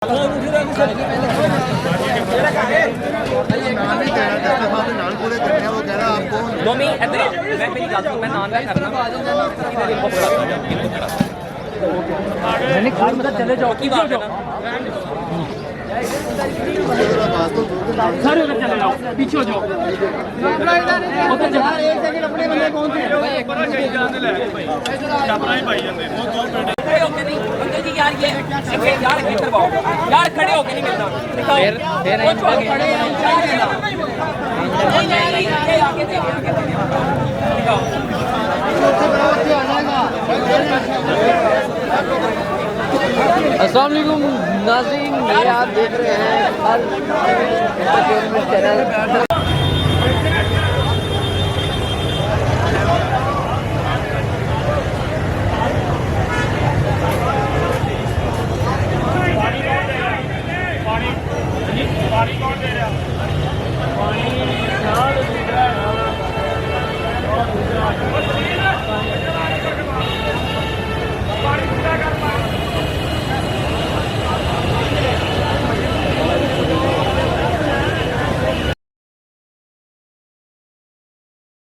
नान पूरे करने वो कह रहा आपको मम्मी इधर मैं मेरी गल सुन मैं नान का करना मैंने कहा मतलब चले जाओ की बात है ना सर उधर चले जाओ पीछे हो जाओ उधर जगह एक सेकंड अपने बंदे कौन थे भाई एक बार जाने ले भाई छापरा ही भाई जाते वो दो मिनट खड़े होके नहीं अंकल जी यार ये यार करवाओ यार खड़े होके नहीं मिलना दिखाओ फिर खड़े हैं नहीं ये आगे दे दिखाओ अस्सलाम वालेकुम नाज़रीन, ये आप देख रहे हैं अल एंटरटेनमेंट चैनल।